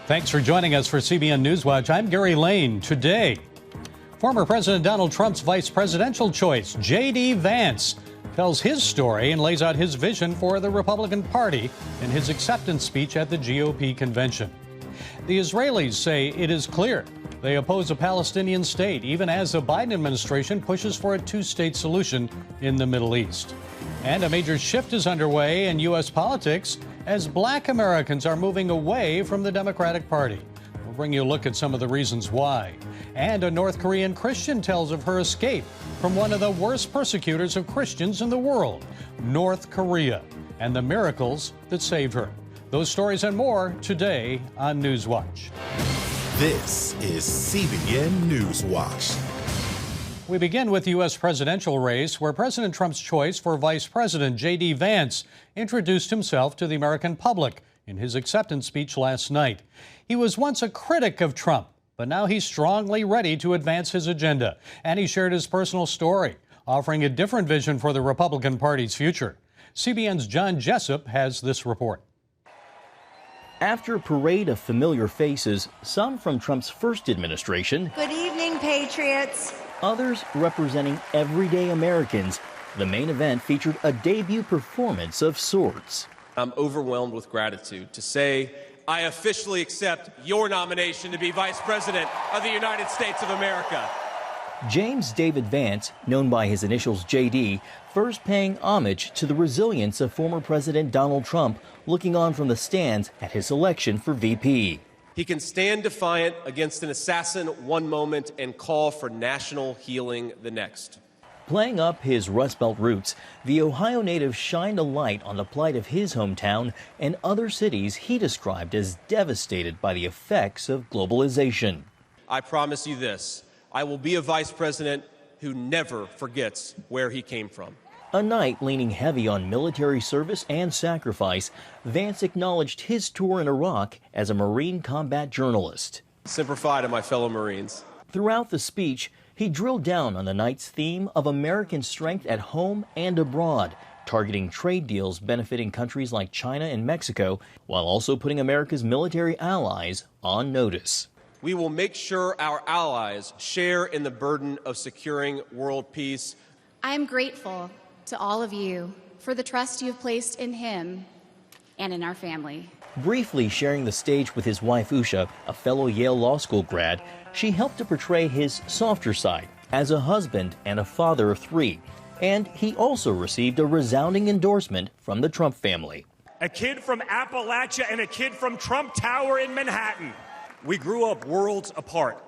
Thanks for joining us for CBN NewsWatch. I'm Gary Lane. Today, former President Donald Trump's vice presidential choice, J.D. Vance, tells his story and lays out his vision for the Republican Party in his acceptance speech at the GOP convention. The Israelis say it is clear they oppose a Palestinian state, even as the Biden administration pushes for a two-state solution in the Middle East. And a major shift is underway in U.S. politics as Black Americans are moving away from the Democratic Party. We'll bring you a look at some of the reasons why. And a North Korean Christian tells of her escape from one of the worst persecutors of Christians in the world, North Korea, and the miracles that saved her. Those stories and more today on NewsWatch. This is CBN NewsWatch. We begin with the U.S. presidential race, where President Trump's choice for Vice President J.D. Vance introduced himself to the American public in his acceptance speech last night. He was once a critic of Trump, but now he's strongly ready to advance his agenda. And he shared his personal story, offering a different vision for the Republican Party's future. CBN's John Jessup has this report. After a parade of familiar faces, some from Trump's first administration. Good evening, Patriots. Others representing everyday Americans, the main event featured a debut performance of sorts. I'm overwhelmed with gratitude to say I officially accept your nomination to be Vice President of the United States of America. James David Vance, known by his initials JD, first paying homage to the resilience of former President Donald Trump, looking on from the stands at his election for VP. He can stand defiant against an assassin one moment and call for national healing the next. Playing up his Rust Belt roots, the Ohio native shined a light on the plight of his hometown and other cities he described as devastated by the effects of globalization. I promise you this, I will be a vice president who never forgets where he came from. A night leaning heavy on military service and sacrifice, Vance acknowledged his tour in Iraq as a Marine combat journalist. Semper Fi to my fellow Marines. Throughout the speech, he drilled down on the night's theme of American strength at home and abroad, targeting trade deals benefiting countries like China and Mexico, while also putting America's military allies on notice. We will make sure our allies share in the burden of securing world peace. I am grateful to all of you for the trust you have placed in him and in our family. Briefly sharing the stage with his wife Usha, a fellow Yale Law School grad, she helped to portray his softer side as a husband and a father of three. And he also received a resounding endorsement from the Trump family. A kid from Appalachia and a kid from Trump Tower in Manhattan. We grew up worlds apart.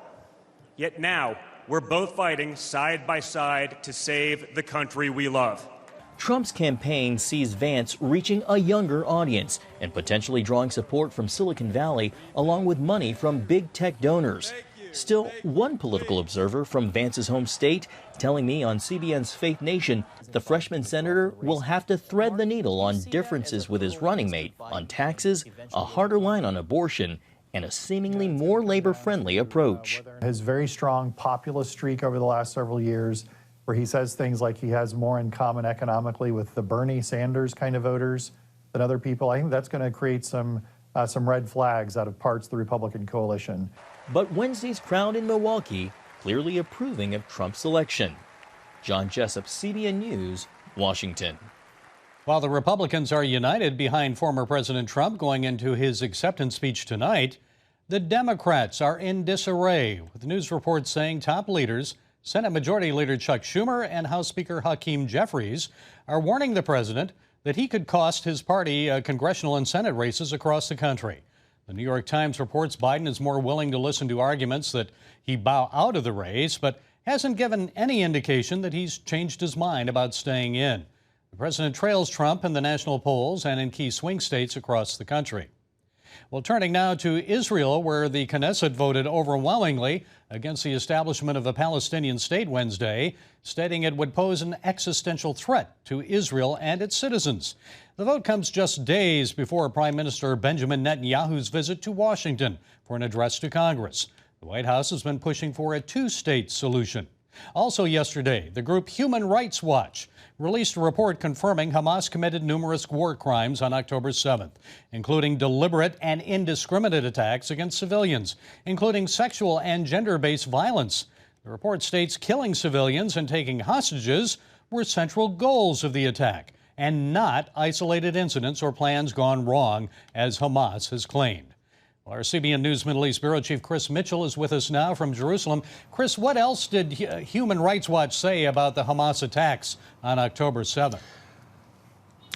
Yet now, we're both fighting side by side to save the country we love. Trump's campaign sees Vance reaching a younger audience and potentially drawing support from Silicon Valley, along with money from big tech donors. Still, one political observer from Vance's home state telling me on CBN's Faith Nation the freshman senator will have to thread the needle on differences with his running mate on taxes, a harder line on abortion, and a seemingly more labor-friendly approach. His very strong populist streak over the last several years, where he says things like he has more in common economically with the Bernie Sanders kind of voters than other people, I think that's going to create some red flags out of parts of the Republican coalition. But Wednesday's crowd in Milwaukee clearly approving of Trump's election. John Jessup, CBN News, Washington. While the Republicans are united behind former President Trump going into his acceptance speech tonight, the Democrats are in disarray, with news reports saying top leaders, Senate Majority Leader Chuck Schumer and House Speaker Hakeem Jeffries, are warning the president that he could cost his party congressional and Senate races across the country. The New York Times reports Biden is more willing to listen to arguments that he bow out of the race, but hasn't given any indication that he's changed his mind about staying in. The president trails Trump in the national polls and in key swing states across the country. Well, turning now to Israel, where the Knesset voted overwhelmingly against the establishment of a Palestinian state Wednesday, stating it would pose an existential threat to Israel and its citizens. The vote comes just days before Prime Minister Benjamin Netanyahu's visit to Washington for an address to Congress. The White House has been pushing for a two-state solution. Also yesterday, the group Human Rights Watch released a report confirming Hamas committed numerous war crimes on October 7th, including deliberate and indiscriminate attacks against civilians, including sexual and gender-based violence. The report states killing civilians and taking hostages were central goals of the attack, and not isolated incidents or plans gone wrong, as Hamas has claimed. Well, our CBN News Middle East Bureau Chief Chris Mitchell is with us now from Jerusalem. Chris, what else did Human Rights Watch say about the Hamas attacks on October 7th?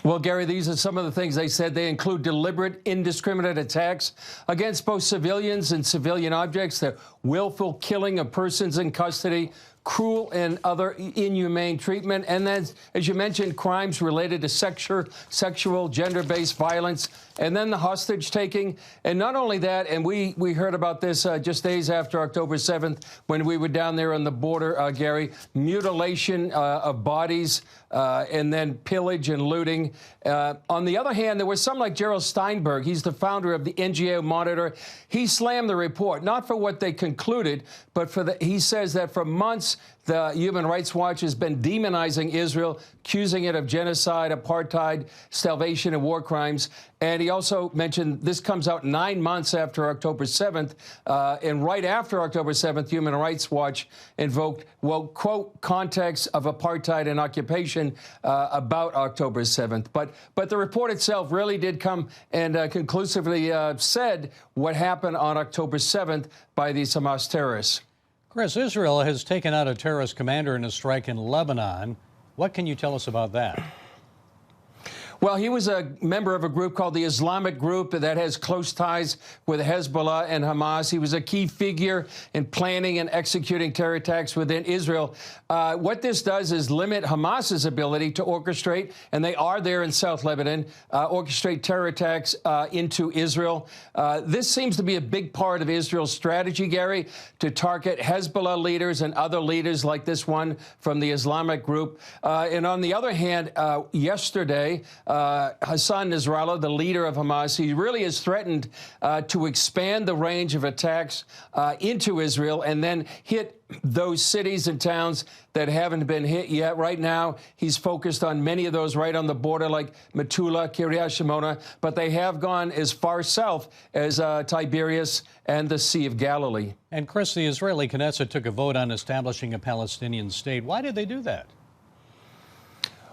Well, Gary, these are some of the things they said. They include deliberate, indiscriminate attacks against both civilians and civilian objects, the willful killing of persons in custody, cruel and other inhumane treatment, and then, as you mentioned, crimes related to sexual, gender-based violence, and then the hostage-taking. And not only that, and we heard about this just days after October 7th when we were down there on the border, Gary, mutilation of bodies, and then pillage and looting. On the other hand, there was some like Gerald Steinberg. He's the founder of the NGO Monitor. He slammed the report, not for what they concluded, but he says that for months, the Human Rights Watch has been demonizing Israel, accusing it of genocide, apartheid, starvation, and war crimes. And he also mentioned this comes out 9 months after October 7th. And right after October 7th, Human Rights Watch invoked, well, quote, context of apartheid and occupation about October 7th. But the report itself really did come and conclusively said what happened on October 7th by these Hamas terrorists. Chris, Israel has taken out a terrorist commander in a strike in Lebanon. What can you tell us about that? Well, he was a member of a group called the Islamic Group that has close ties with Hezbollah and Hamas. He was a key figure in planning and executing terror attacks within Israel. What this does is limit Hamas's ability to orchestrate, and they are there in South Lebanon, orchestrate terror attacks into Israel. This seems to be a big part of Israel's strategy, Gary, to target Hezbollah leaders and other leaders like this one from the Islamic Group. And on the other hand, yesterday, Hassan Nasrallah, the leader of Hamas, he really has threatened to expand the range of attacks into Israel and then hit those cities and towns that haven't been hit yet. Right now, he's focused on many of those right on the border, like Metula, Kiryat Shimona, but they have gone as far south as Tiberias and the Sea of Galilee. And Chris, the Israeli Knesset took a vote on establishing a Palestinian state. Why did they do that?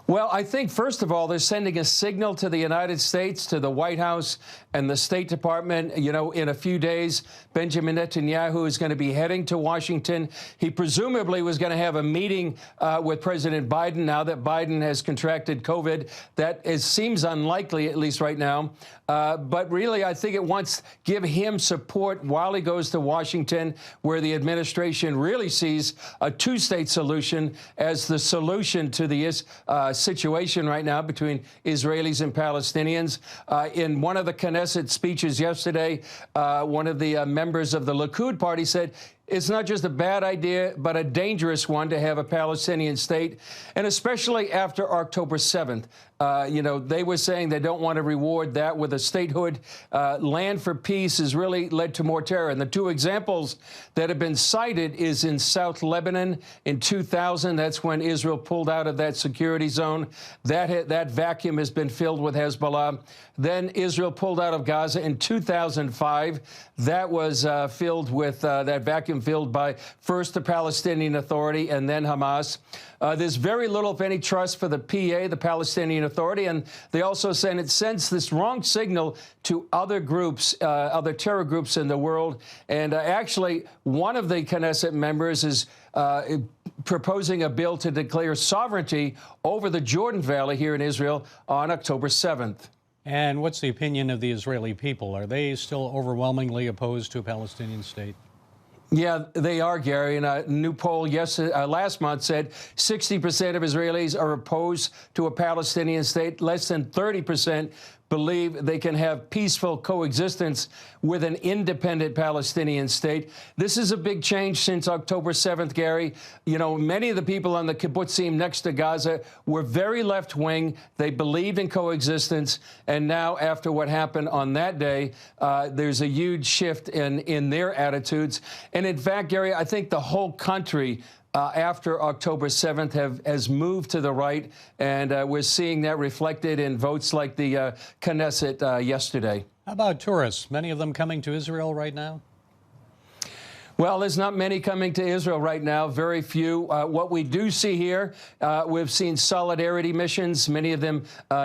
Well, I think, first of all, they're sending a signal to the United States, to the White House and the State Department. You know, in a few days, Benjamin Netanyahu is going to be heading to Washington. He presumably was going to have a meeting with President Biden. Now that Biden has contracted COVID, that seems unlikely, at least right now. But really, I think it wants to give him support while he goes to Washington, where the administration really sees a two-state solution as the solution to the situation right now between Israelis and Palestinians. In one of the Knesset speeches yesterday, one of the members of the Likud party said, it's not just a bad idea, but a dangerous one to have a Palestinian state, and especially after October 7th. You know, they were saying they don't want to reward that with a statehood. Land for peace has really led to more terror. And the two examples that have been cited is in South Lebanon in 2000. That's when Israel pulled out of that security zone. That vacuum has been filled with Hezbollah. Then Israel pulled out of Gaza in 2005. That was filled with that vacuum filled by first the Palestinian Authority and then Hamas. There's very little, if any, trust for the PA, the Palestinian Authority, and they also sends this wrong signal to other groups, other terror groups in the world. And actually, one of the Knesset members is proposing a bill to declare sovereignty over the Jordan Valley here in Israel on October 7th. And what's the opinion of the Israeli people? Are they still overwhelmingly opposed to a Palestinian state? Yeah, they are, Gary. And a new poll last month said 60% of Israelis are opposed to a Palestinian state. Less than 30% believe they can have peaceful coexistence with an independent Palestinian state. This is a big change since October 7th, Gary. You know, many of the people on the kibbutzim next to Gaza were very left-wing. They believed in coexistence. And now, after what happened on that day, there's a huge shift in their attitudes. And in fact, Gary, I think the whole country after October 7th has moved to the right, and we're seeing that reflected in votes like the Knesset yesterday. How about tourists? Many of them coming to Israel right now? Well, there's not many coming to Israel right now, very few. What we do see here, we've seen solidarity missions, many of them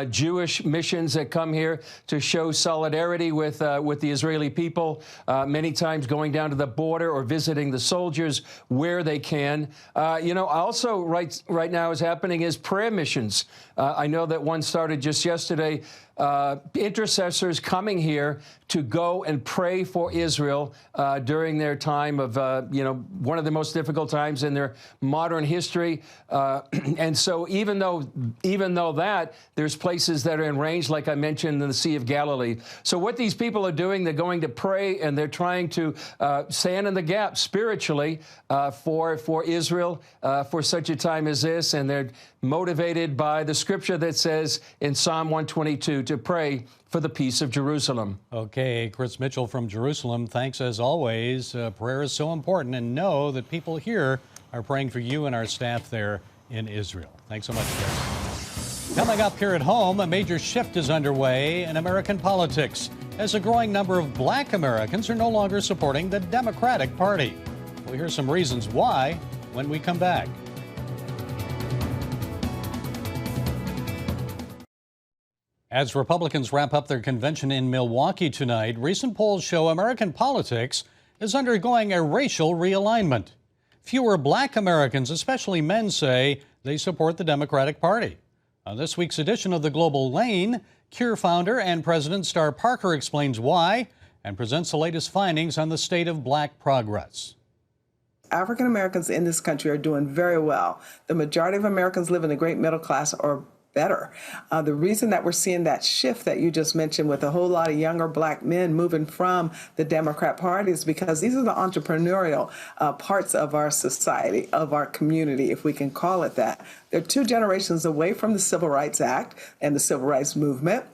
Jewish missions that come here to show solidarity with the Israeli people, many times going down to the border or visiting the soldiers where they can. Also right now is happening is prayer missions. I know that one started just yesterday. Intercessors coming here to go and pray for Israel during their time of, one of the most difficult times in their modern history. And so even though that, there's places that are in range, like I mentioned, in the Sea of Galilee. So what these people are doing, they're going to pray, and they're trying to stand in the gap spiritually for Israel for such a time as this. And they're motivated by the scripture that says in Psalm 122 to pray for the peace of Jerusalem. Okay, Chris Mitchell from Jerusalem, thanks as always. Prayer is so important, and know that people here are praying for you and our staff there in Israel. Thanks so much, Chris. Coming up here at home, a major shift is underway in American politics as a growing number of black Americans are no longer supporting the Democratic Party. We'll hear some reasons why when we come back. As Republicans wrap up their convention in Milwaukee tonight, recent polls show American politics is undergoing a racial realignment. Fewer black Americans, especially men, say they support the Democratic Party. On this week's edition of The Global Lane, Cure founder and President Star Parker explains why and presents the latest findings on the state of black progress. African Americans in this country are doing very well. The majority of Americans live in the great middle class or better. The reason that we're seeing that shift that you just mentioned with a whole lot of younger black men moving from the Democrat Party is because these are the entrepreneurial parts of our society, of our community, if we can call it that. They're 2 generations away from the Civil Rights Act and the Civil Rights Movement.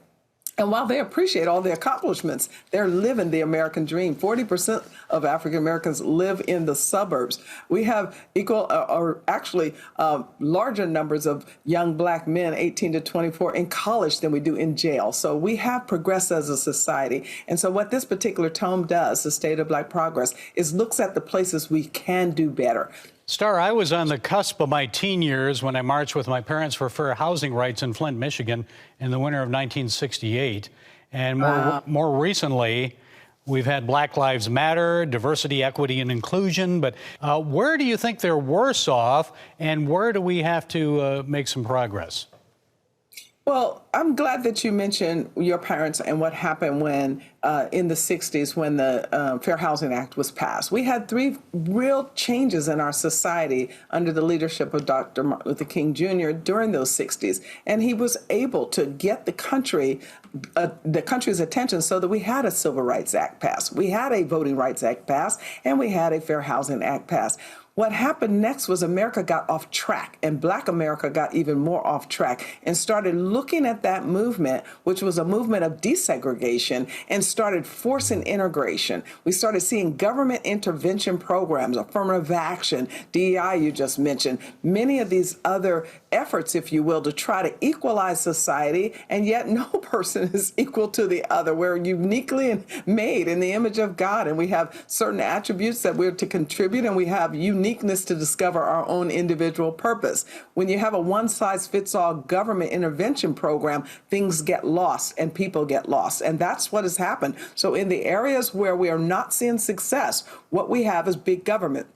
And while they appreciate all the accomplishments, they're living the American dream. 40% of African Americans live in the suburbs. We have equal or actually larger numbers of young black men, 18 to 24, in college than we do in jail. So we have progressed as a society. And so what this particular tome does, the State of Black Progress, is looks at the places we can do better. Star, I was on the cusp of my teen years when I marched with my parents for fair housing rights in Flint, Michigan in the winter of 1968. And more recently, we've had Black Lives Matter, diversity, equity, and inclusion. But where do you think they're worse off, and where do we have to make some progress? Well, I'm glad that you mentioned your parents and what happened when in the 60s when the Fair Housing Act was passed. We had 3 real changes in our society under the leadership of Dr. Martin Luther King Jr. during those 60s. And he was able to get the country's attention so that we had a Civil Rights Act passed, we had a Voting Rights Act passed, and we had a Fair Housing Act passed. What happened next was America got off track, and Black America got even more off track and started looking at that movement, which was a movement of desegregation, and started forcing integration. We started seeing government intervention programs, affirmative action, DEI you just mentioned, many of these other efforts, if you will, to try to equalize society, and yet no person is equal to the other. We're uniquely made in the image of God, and we have certain attributes that we're to contribute, and we have uniqueness to discover our own individual purpose. When you have a one-size-fits-all government intervention program, things get lost and people get lost, and that's what has happened. So in the areas where we are not seeing success, what we have is big government.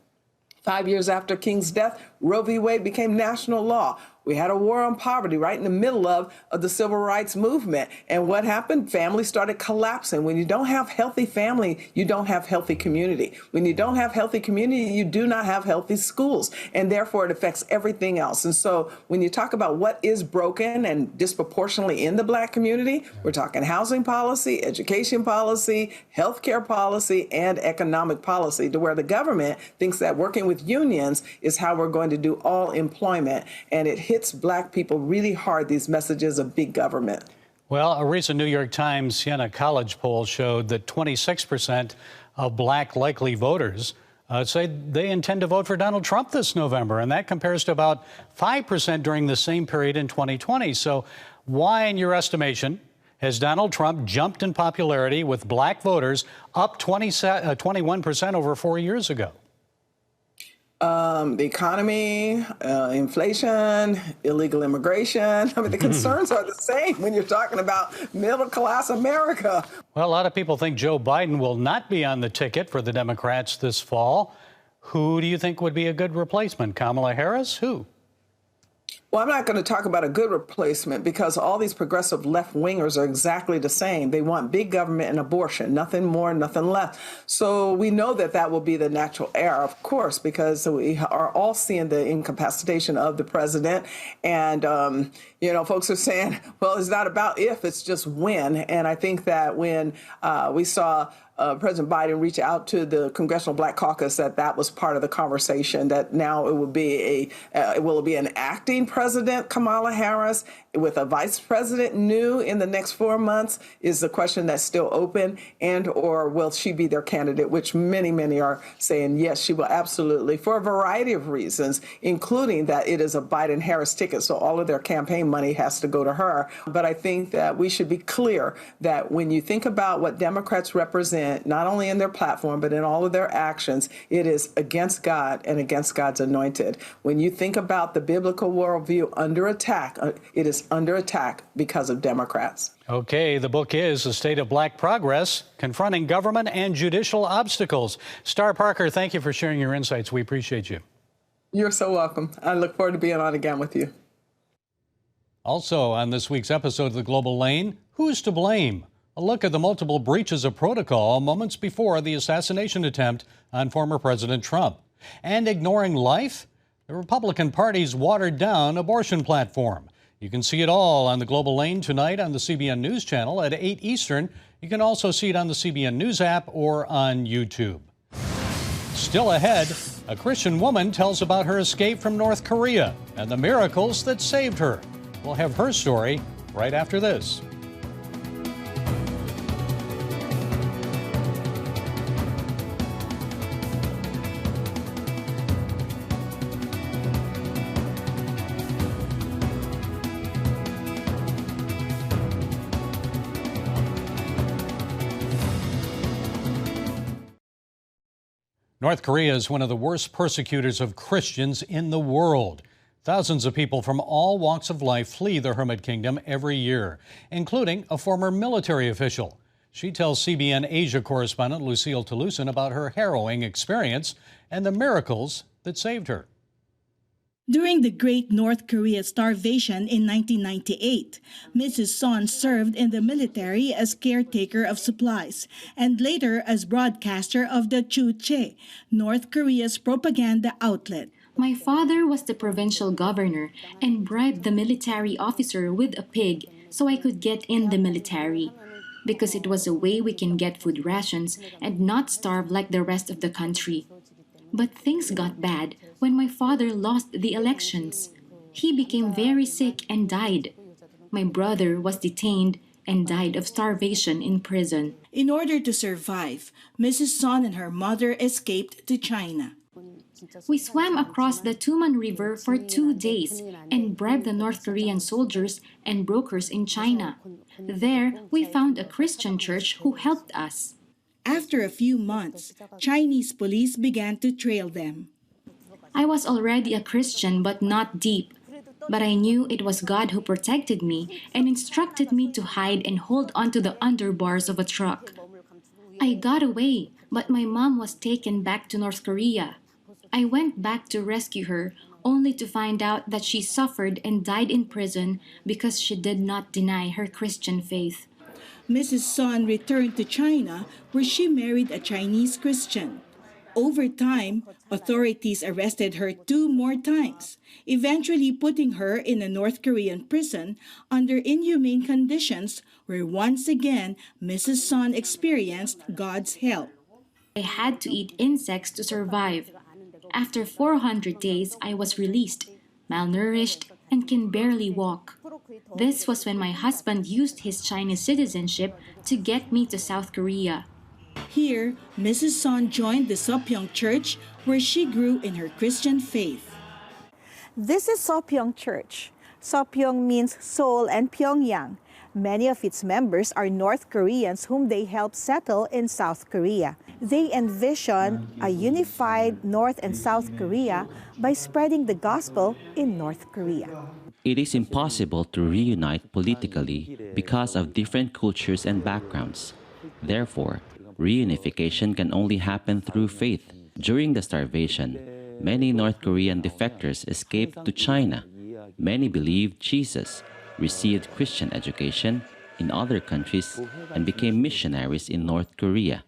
5 years after King's death, Roe v. Wade became national law. We had a war on poverty right in the middle of the civil rights movement. And what happened? Families started collapsing. When you don't have healthy family, you don't have healthy community. When you don't have healthy community, you do not have healthy schools. And therefore, it affects everything else. And so when you talk about what is broken and disproportionately in the Black community, we're talking housing policy, education policy, healthcare policy, and economic policy, to where the government thinks that working with unions is how we're going to do all employment. And it hits Black people really hard, these messages of big government. Well, a recent New York Times Siena College poll showed that 26% of Black likely voters say they intend to vote for Donald Trump this November, and that compares to about 5% during the same period in 2020. So why, in your estimation, has Donald Trump jumped in popularity with black voters up 21% over 4 years ago? The economy, inflation, illegal immigration. I mean, the concerns are the same when you're talking about middle-class America. Well, a lot of people think Joe Biden will not be on the ticket for the Democrats this fall. Who do you think would be a good replacement? Kamala Harris? Who? Well, I'm not going to talk about a good replacement because all these progressive left-wingers are exactly the same. They want big government and abortion, nothing more, nothing less. So we know that that will be the natural heir, of course, because we are all seeing the incapacitation of the president. And, folks are saying, well, it's not about if, it's just when. And I think that when we saw President Biden reach out to the Congressional Black Caucus, that was part of the conversation, that now it will be an acting president, Kamala Harris, with a vice president new in the next 4 months is the question that's still open, and or will she be their candidate, which many are saying yes, she will absolutely, for a variety of reasons, including that it is a Biden-Harris ticket, so all of their campaign money has to go to her. But I think that we should be clear that when you think about what Democrats represent, not only in their platform, but in all of their actions, it is against God and against God's anointed. When you think about the biblical worldview under attack, it is under attack because of Democrats. Okay, the book is A State of Black Progress, Confronting Government and Judicial Obstacles. Star Parker, thank you for sharing your insights. We appreciate you. You're so welcome. I look forward to being on again with you. Also on this week's episode of The Global Lane, who's to blame? A look at the multiple breaches of protocol moments before the assassination attempt on former President Trump. And ignoring life? The Republican Party's watered-down abortion platform. You can see it all on The Global Lane tonight on the CBN News Channel at 8 Eastern. You can also see it on the CBN News app or on YouTube. Still ahead, a Christian woman tells about her escape from North Korea and the miracles that saved her. We'll have her story right after this. North Korea is one of the worst persecutors of Christians in the world. Thousands of people from all walks of life flee the Hermit Kingdom every year, including a former military official. She tells CBN Asia correspondent Lucille Toulousan about her harrowing experience and the miracles that saved her. During the Great North Korea Starvation in 1998, Mrs. Son served in the military as caretaker of supplies and later as broadcaster of the Chuche, North Korea's propaganda outlet. My father was the provincial governor and bribed the military officer with a pig so I could get in the military, because it was a way we can get food rations and not starve like the rest of the country. But things got bad when my father lost the elections. He became very sick and died. My brother was detained and died of starvation in prison. In order to survive, Mrs. Son and her mother escaped to China. We swam across the Tuman River for 2 days and bribed the North Korean soldiers and brokers in China. There, we found a Christian church who helped us. After a few months, Chinese police began to trail them. I was already a Christian, but not deep. But I knew it was God who protected me and instructed me to hide and hold onto the underbars of a truck. I got away, but my mom was taken back to North Korea. I went back to rescue her, only to find out that she suffered and died in prison because she did not deny her Christian faith. Mrs. Son returned to China, where she married a Chinese Christian. Over time, authorities arrested her 2 more times, eventually putting her in a North Korean prison under inhumane conditions, where once again Mrs. Son experienced God's help. I had to eat insects to survive. After 400 days, I was released, malnourished, and can barely walk. This was when my husband used his Chinese citizenship to get me to South Korea. Here, Mrs. Son joined the Sopyeong Church where she grew in her Christian faith. This is Sopyeong Church. Sopyeong means Seoul and Pyongyang. Many of its members are North Koreans whom they helped settle in South Korea. They envision a unified North and South Korea by spreading the gospel in North Korea. It is impossible to reunite politically because of different cultures and backgrounds. Therefore, reunification can only happen through faith. During the starvation, many North Korean defectors escaped to China. Many believed Jesus, received Christian education in other countries, and became missionaries in North Korea,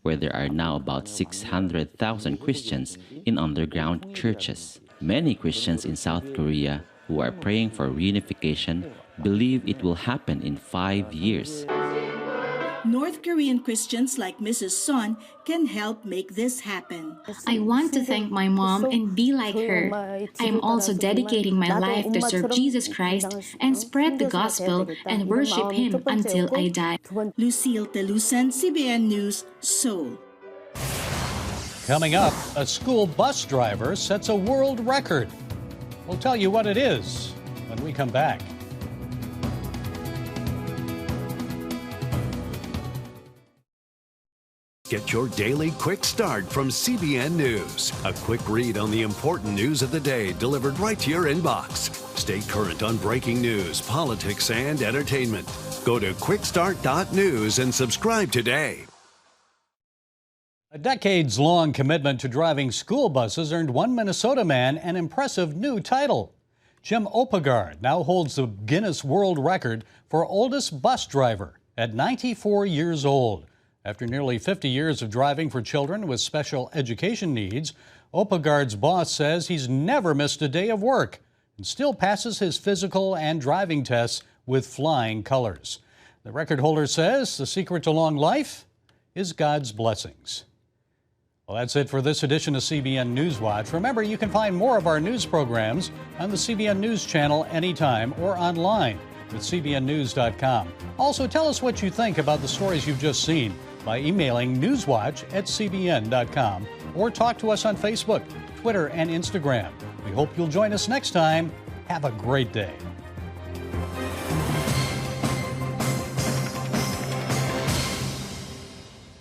where there are now about 600,000 Christians in underground churches. Many Christians in South Korea who are praying for reunification believe it will happen in 5 years. North Korean Christians like Mrs. Son can help make this happen. I want to thank my mom and be like her. I am also dedicating my life to serve Jesus Christ and spread the gospel and worship Him until I die. Lucille Telusan, CBN News, Seoul. Coming up, a school bus driver sets a world record. We'll tell you what it is when we come back. Get your daily quick start from CBN News. A quick read on the important news of the day delivered right to your inbox. Stay current on breaking news, politics, and entertainment. Go to quickstart.news and subscribe today. A decades-long commitment to driving school buses earned one Minnesota man an impressive new title. Jim Opegard now holds the Guinness World Record for oldest bus driver at 94 years old. After nearly 50 years of driving for children with special education needs, Opegard's boss says he's never missed a day of work and still passes his physical and driving tests with flying colors. The record holder says the secret to long life is God's blessings. Well, that's it for this edition of CBN NewsWatch. Remember, you can find more of our news programs on the CBN News channel anytime or online at cbnnews.com. Also, tell us what you think about the stories you've just seen by emailing newswatch@cbn.com or talk to us on Facebook, Twitter, and Instagram. We hope you'll join us next time. Have a great day.